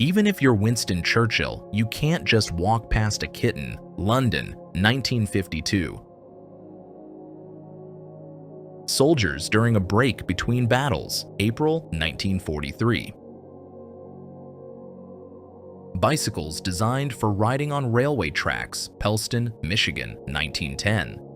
Even if you're Winston Churchill, you can't just walk past a kitten. London, 1952. Soldiers during a break between battles, April 1943. Bicycles designed for riding on railway tracks, Pellston, Michigan, 1910.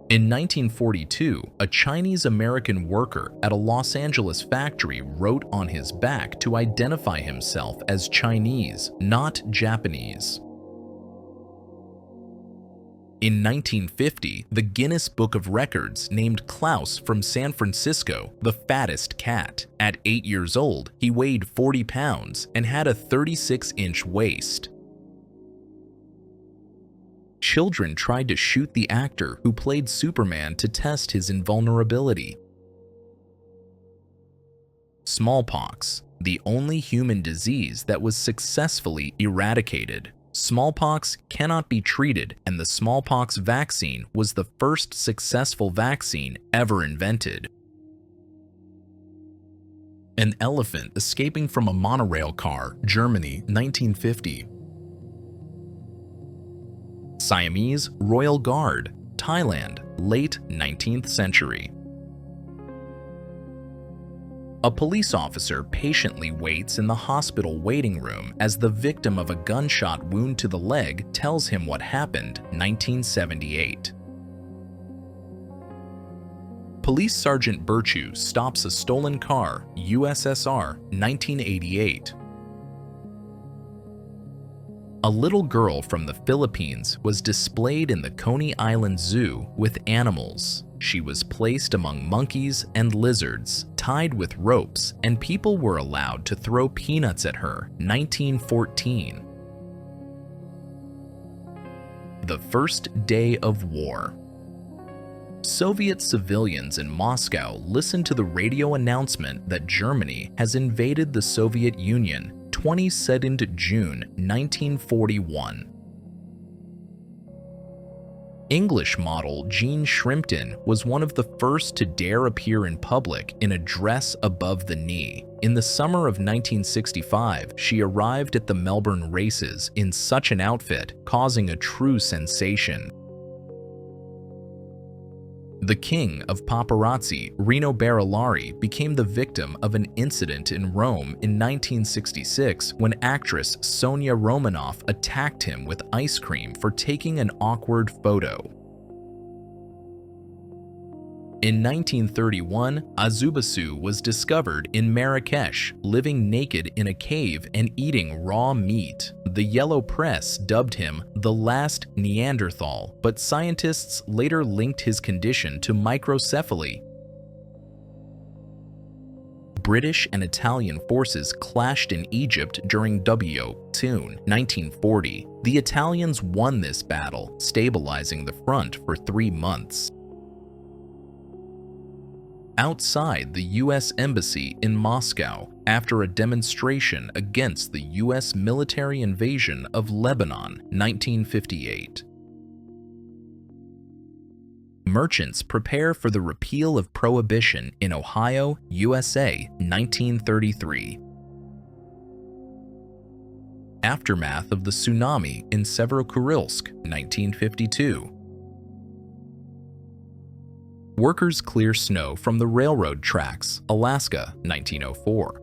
In 1942, a Chinese-American worker at a Los Angeles factory wrote on his back to identify himself as Chinese, not Japanese. In 1950, the Guinness Book of Records named Klaus from San Francisco the fattest cat. At 8 years old, he weighed 40 pounds and had a 36-inch waist. Children tried to shoot the actor who played Superman to test his invulnerability. Smallpox, the only human disease that was successfully eradicated. Smallpox cannot be treated, and the smallpox vaccine was the first successful vaccine ever invented. An elephant escaping from a monorail car, Germany, 1950. Siamese Royal Guard, Thailand, late 19th century. A police officer patiently waits in the hospital waiting room as the victim of a gunshot wound to the leg tells him what happened, 1978. Police Sergeant Birchue stops a stolen car, USSR, 1988. A little girl from the Philippines was displayed in the Coney Island Zoo with animals. She was placed among monkeys and lizards, tied with ropes, and people were allowed to throw peanuts at her, 1914. The first day of war. Soviet civilians in Moscow listened to the radio announcement that Germany has invaded the Soviet Union, 22nd June 1941. English model Jean Shrimpton was one of the first to dare appear in public in a dress above the knee. In the summer of 1965, she arrived at the Melbourne races in such an outfit, causing a true sensation. The king of paparazzi, Rino Barilari, became the victim of an incident in Rome in 1966 when actress Sonia Romanoff attacked him with ice cream for taking an awkward photo. In 1931, Azubasu was discovered in Marrakesh, living naked in a cave and eating raw meat. The yellow press dubbed him the last Neanderthal, but scientists later linked his condition to microcephaly. British and Italian forces clashed in Egypt during Toon, 1940. The Italians won this battle, stabilizing the front for 3 months. Outside the U.S. Embassy in Moscow after a demonstration against the U.S. military invasion of Lebanon, 1958. Merchants prepare for the repeal of prohibition in Ohio, USA, 1933. Aftermath of the tsunami in Severokurilsk, 1952. Workers clear snow from the railroad tracks, Alaska, 1904.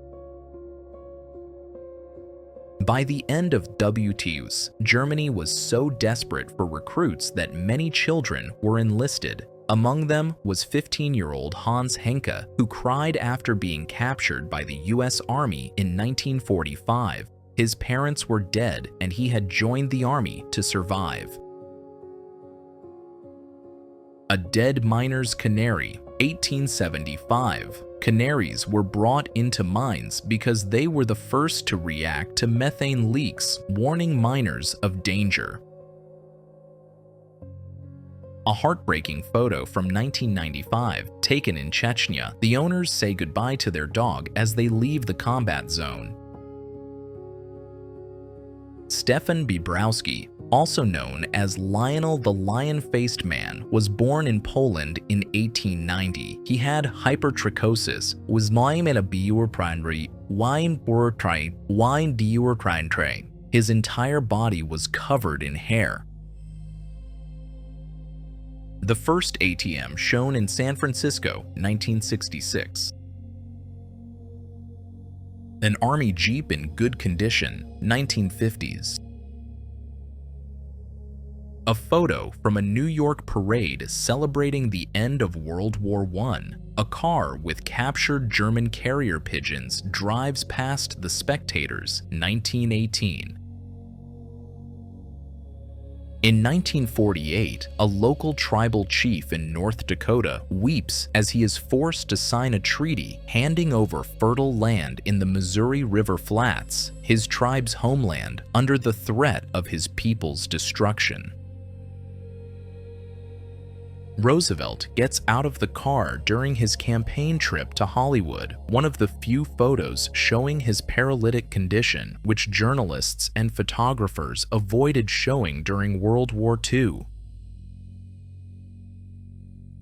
By the end of WTUS, Germany was so desperate for recruits that many children were enlisted. Among them was 15-year-old Hans Henke, who cried after being captured by the U.S. Army in 1945. His parents were dead and he had joined the army to survive. A dead miner's canary, 1875. Canaries were brought into mines because they were the first to react to methane leaks, warning miners of danger. A heartbreaking photo from 1995, taken in Chechnya. The owners say goodbye to their dog as they leave the combat zone. Stefan Bibrowski, also known as Lionel the Lion-Faced Man, was born in Poland in 1890. He had hypertrichosis, was wine. His entire body was covered in hair. The first ATM shown in San Francisco, 1966. An army jeep in good condition, 1950s. A photo from a New York parade celebrating the end of World War I. A car with captured German carrier pigeons drives past the spectators, 1918. In 1948, a local tribal chief in North Dakota weeps as he is forced to sign a treaty handing over fertile land in the Missouri River Flats, his tribe's homeland, under the threat of his people's destruction. Roosevelt gets out of the car during his campaign trip to Hollywood, one of the few photos showing his paralytic condition, which journalists and photographers avoided showing during World War II.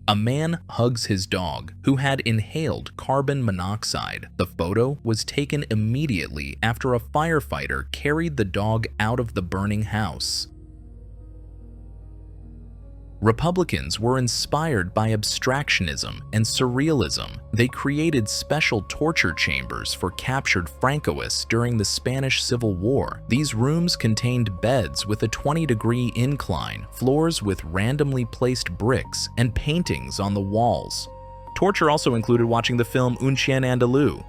A man hugs his dog, who had inhaled carbon monoxide. The photo was taken immediately after a firefighter carried the dog out of the burning house. Republicans were inspired by abstractionism and surrealism. They created special torture chambers for captured Francoists during the Spanish Civil War. These rooms contained beds with a 20-degree incline, floors with randomly placed bricks, and paintings on the walls. Torture also included watching the film Un Chien Andalou.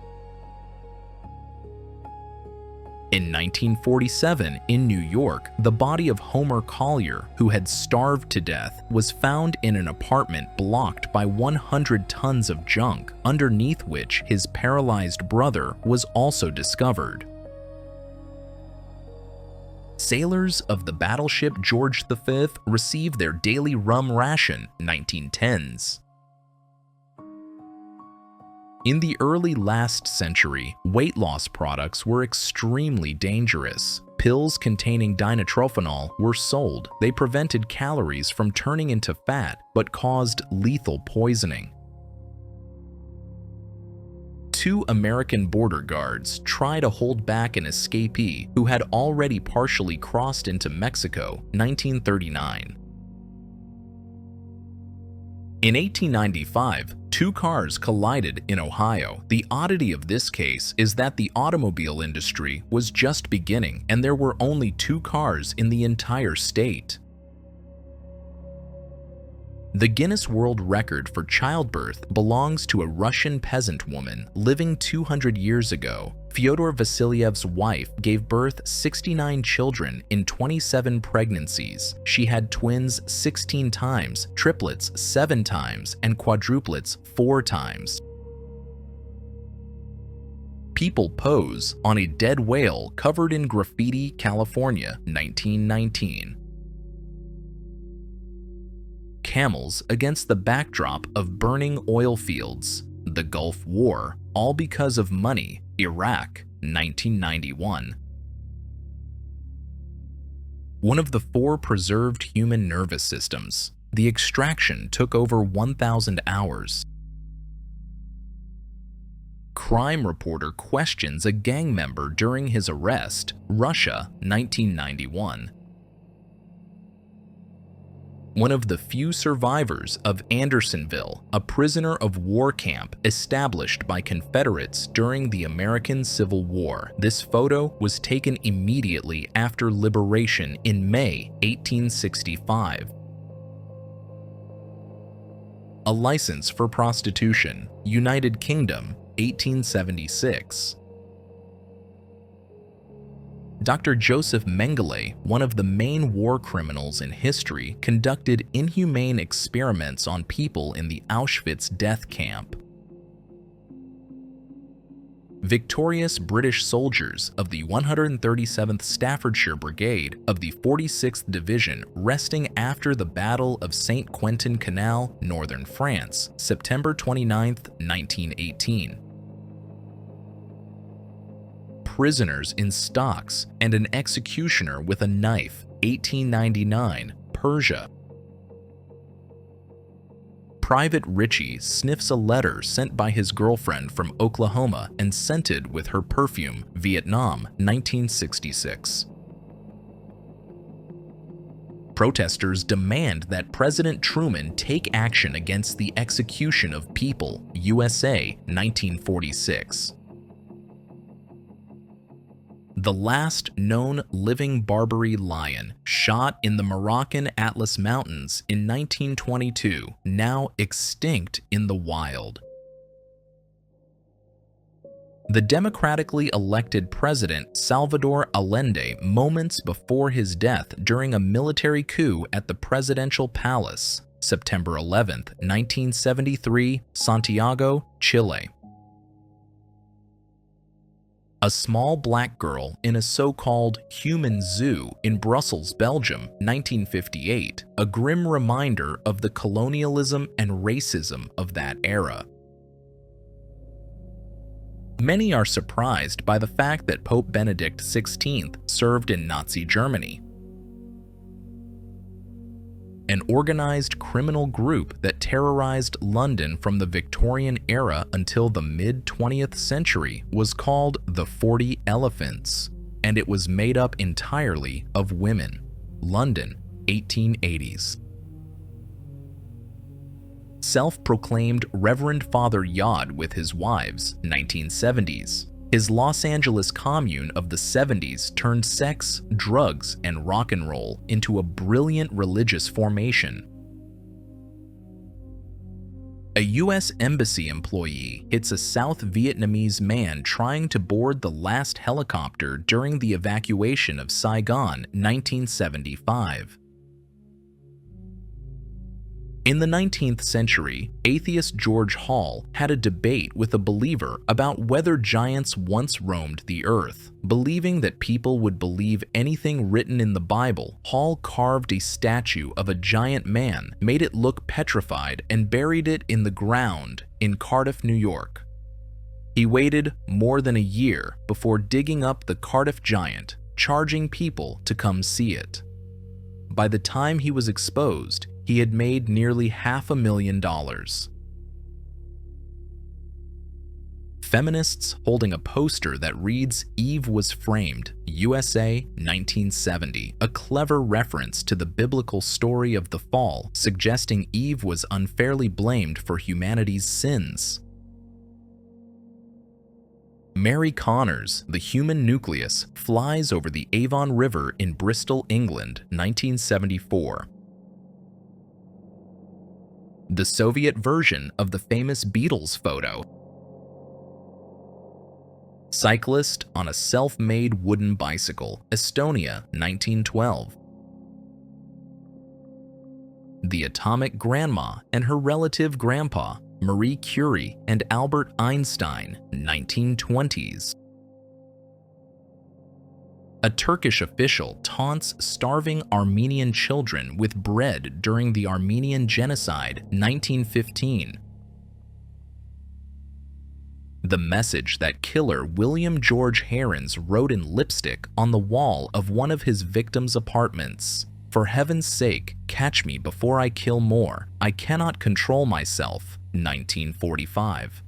In 1947, in New York, the body of Homer Collier, who had starved to death, was found in an apartment blocked by 100 tons of junk, underneath which his paralyzed brother was also discovered. Sailors of the battleship George V received their daily rum ration, 1910s. In the early last century, weight loss products were extremely dangerous. Pills containing dinitrophenol were sold. They prevented calories from turning into fat, but caused lethal poisoning. 2 American border guards try to hold back an escapee who had already partially crossed into Mexico, 1939. In 1895, 2 cars collided in Ohio. The oddity of this case is that the automobile industry was just beginning and there were only 2 cars in the entire state. The Guinness World Record for childbirth belongs to a Russian peasant woman living 200 years ago. Fyodor Vasiliev's wife gave birth 69 children in 27 pregnancies. She had twins 16 times, triplets 7 times, and quadruplets 4 times. People pose on a dead whale covered in graffiti, California, 1919. Camels against the backdrop of burning oil fields. The Gulf War, all because of money. Iraq, 1991. One of the 4 preserved human nervous systems. The extraction took over 1,000 hours. Crime reporter questions a gang member during his arrest. Russia, 1991. One of the few survivors of Andersonville, a prisoner of war camp established by Confederates during the American Civil War. This photo was taken immediately after liberation in May 1865. A license for prostitution, United Kingdom, 1876. Dr. Joseph Mengele, one of the main war criminals in history, conducted inhumane experiments on people in the Auschwitz death camp. Victorious British soldiers of the 137th Staffordshire Brigade of the 46th Division resting after the Battle of St. Quentin Canal, northern France, September 29, 1918. Prisoners in stocks and an executioner with a knife, 1899, Persia. Private Richie sniffs a letter sent by his girlfriend from Oklahoma and scented with her perfume, Vietnam, 1966. Protesters demand that President Truman take action against the execution of people, USA, 1946. The last known living Barbary lion, shot in the Moroccan Atlas Mountains in 1922, now extinct in the wild. The democratically elected president Salvador Allende moments before his death during a military coup at the presidential palace, September 11, 1973, Santiago, Chile. A small black girl in a so-called human zoo in Brussels, Belgium, 1958, a grim reminder of the colonialism and racism of that era. Many are surprised by the fact that Pope Benedict XVI served in Nazi Germany. An organized criminal group that terrorized London from the Victorian era until the mid-20th century was called the 40 Elephants, and it was made up entirely of women. London, 1880s. Self-proclaimed Reverend Father Yod with his wives, 1970s. His Los Angeles commune of the 70s turned sex, drugs, and rock and roll into a brilliant religious formation. A U.S. embassy employee hits a South Vietnamese man trying to board the last helicopter during the evacuation of Saigon, 1975. In the 19th century, atheist George Hall had a debate with a believer about whether giants once roamed the earth. Believing that people would believe anything written in the Bible, Hall carved a statue of a giant man, made it look petrified, and buried it in the ground in Cardiff, New York. He waited more than a year before digging up the Cardiff giant, charging people to come see it. By the time he was exposed, he had made nearly $500,000. Feminists holding a poster that reads "Eve was framed, USA, 1970," a clever reference to the biblical story of the fall, suggesting Eve was unfairly blamed for humanity's sins. Mary Connor's The Human Nucleus flies over the Avon River in Bristol, England, 1974. The Soviet version of the famous Beatles photo. Cyclist on a self-made wooden bicycle, Estonia, 1912. The atomic grandma and her relative grandpa, Marie Curie and Albert Einstein, 1920s. A Turkish official taunts starving Armenian children with bread during the Armenian Genocide, 1915. The message that killer William George Herons wrote in lipstick on the wall of one of his victims' apartments. "For heaven's sake, catch me before I kill more. I cannot control myself," 1945.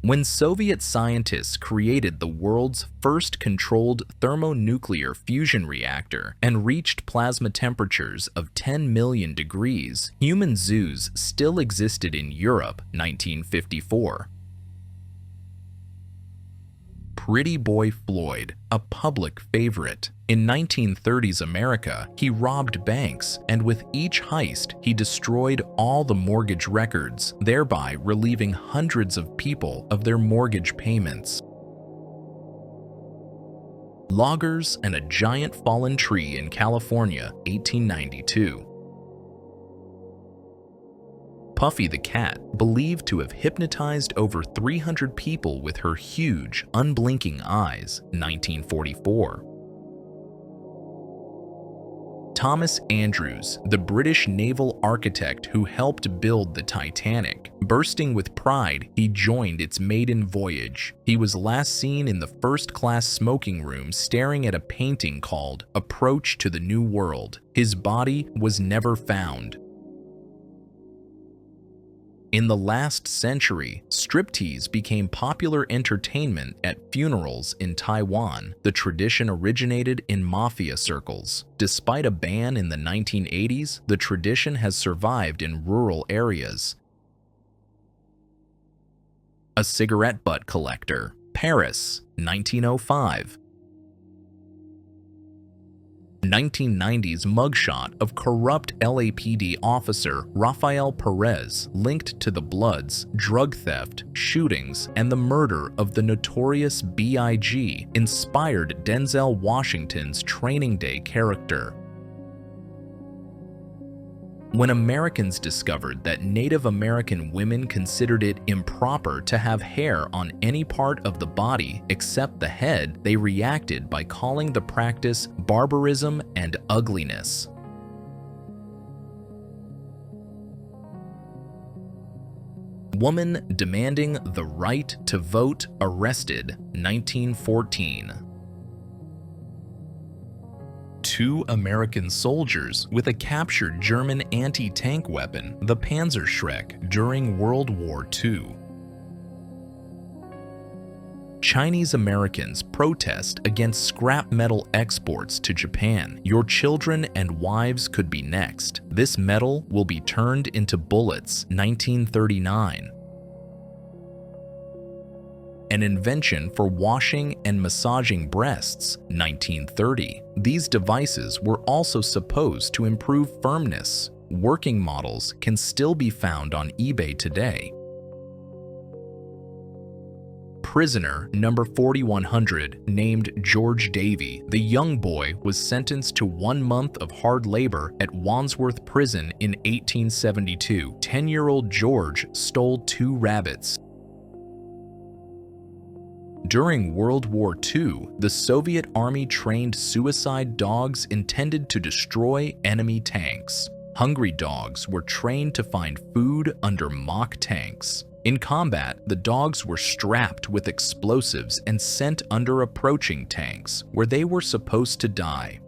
When Soviet scientists created the world's first controlled thermonuclear fusion reactor and reached plasma temperatures of 10 million degrees, human zoos still existed in Europe, 1954. Pretty Boy Floyd, a public favorite. In 1930s America, he robbed banks, and with each heist, he destroyed all the mortgage records, thereby relieving hundreds of people of their mortgage payments. Loggers and a giant fallen tree in California, 1892. Puffy the cat, believed to have hypnotized over 300 people with her huge, unblinking eyes, 1944. Thomas Andrews, the British naval architect who helped build the Titanic. Bursting with pride, he joined its maiden voyage. He was last seen in the first-class smoking room staring at a painting called Approach to the New World. His body was never found. In the last century, striptease became popular entertainment at funerals in Taiwan. The tradition originated in mafia circles. Despite a ban in the 1980s, the tradition has survived in rural areas. A cigarette butt collector. Paris, 1905. 1990s mugshot of corrupt LAPD officer Rafael Perez linked to the Bloods, drug theft, shootings, and the murder of the notorious B.I.G. inspired Denzel Washington's Training Day character. When Americans discovered that Native American women considered it improper to have hair on any part of the body except the head, they reacted by calling the practice barbarism and ugliness. Woman demanding the right to vote arrested, 1914. Two American soldiers with a captured German anti-tank weapon, the Panzerschreck, during World War II. Chinese Americans protest against scrap metal exports to Japan. Your children and wives could be next. This metal will be turned into bullets, 1939. An invention for washing and massaging breasts, 1930. These devices were also supposed to improve firmness. Working models can still be found on eBay today. Prisoner number 4100, named George Davey, the young boy was sentenced to 1 month of hard labor at Wandsworth Prison in 1872. 10-year-old George stole 2 rabbits. During World War II, the Soviet Army trained suicide dogs intended to destroy enemy tanks. Hungry dogs were trained to find food under mock tanks. In combat, the dogs were strapped with explosives and sent under approaching tanks, where they were supposed to die.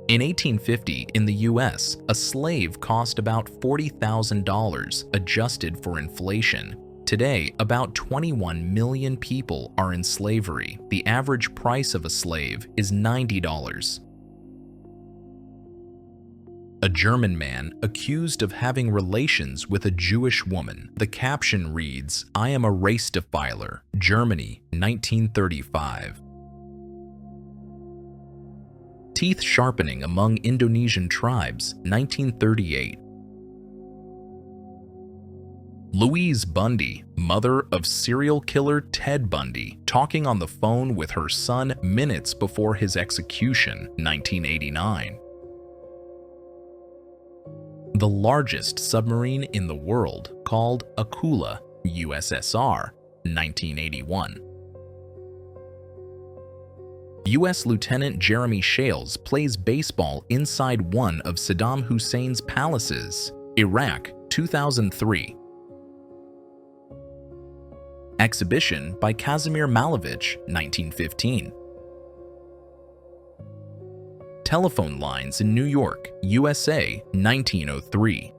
In 1850, in the US, a slave cost about $40,000, adjusted for inflation. Today, about 21 million people are in slavery. The average price of a slave is $90. A German man accused of having relations with a Jewish woman. The caption reads, "I am a race defiler, Germany, 1935. Teeth sharpening among Indonesian tribes, 1938. Louise Bundy, mother of serial killer Ted Bundy, talking on the phone with her son minutes before his execution, 1989. The largest submarine in the world, called Akula, USSR, 1981. U.S. Lieutenant Jeremy Shales plays baseball inside one of Saddam Hussein's palaces, Iraq, 2003. Exhibition by Kazimir Malevich, 1915. Telephone lines in New York, USA, 1903.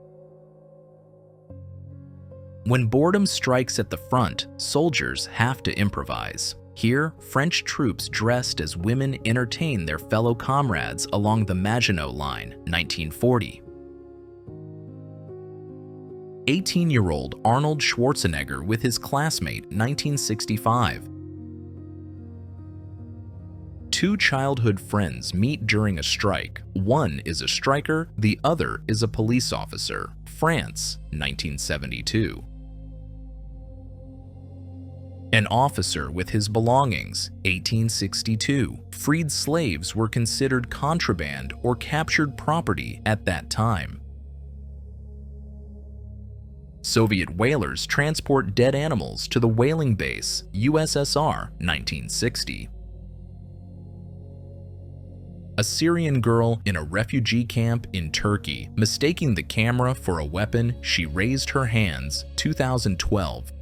When boredom strikes at the front, soldiers have to improvise. Here, French troops dressed as women entertain their fellow comrades along the Maginot Line, 1940. 18-year-old Arnold Schwarzenegger with his classmate, 1965. Two childhood friends meet during a strike. One is a striker, the other is a police officer. France, 1972. An officer with his belongings, 1862. Freed slaves were considered contraband or captured property at that time. Soviet whalers transport dead animals to the whaling base, USSR, 1960. A Syrian girl in a refugee camp in Turkey, mistaking the camera for a weapon, she raised her hands, 2012.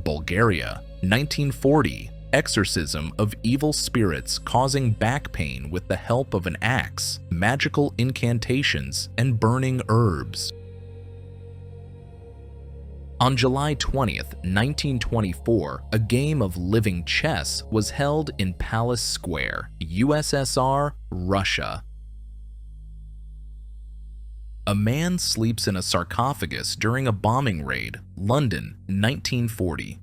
Bulgaria, 1940. Exorcism of evil spirits causing back pain with the help of an axe, magical incantations, and burning herbs. On July 20th, 1924, a game of living chess was held in Palace Square, USSR, Russia. A man sleeps in a sarcophagus during a bombing raid, London, 1940.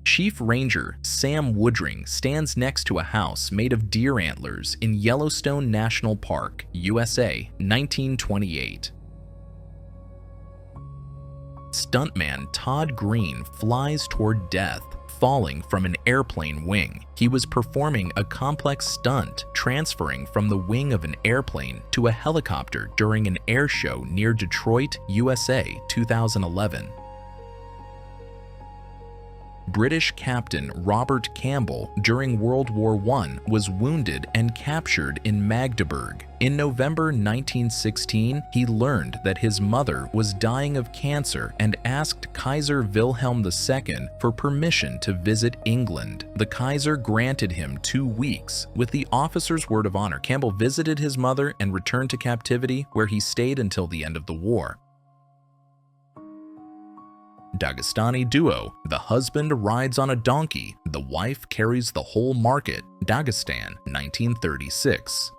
Chief Ranger Sam Woodring stands next to a house made of deer antlers in Yellowstone National Park, USA, 1928. Stuntman Todd Green flies toward death, falling from an airplane wing. He was performing a complex stunt, transferring from the wing of an airplane to a helicopter during an air show near Detroit, USA, 2011. British Captain Robert Campbell during World War I was wounded and captured in Magdeburg. In November 1916, he learned that his mother was dying of cancer and asked Kaiser Wilhelm II for permission to visit England. The Kaiser granted him 2 weeks. With the officer's word of honor, Campbell visited his mother and returned to captivity, where he stayed until the end of the war. Dagestani duo. The husband rides on a donkey, the wife carries the whole market. Dagestan, 1936.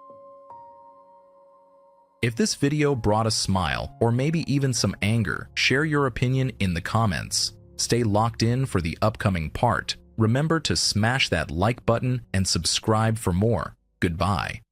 If this video brought a smile or maybe even some anger, share your opinion in the comments. Stay locked in for the upcoming part. Remember to smash that like button and subscribe for more. Goodbye.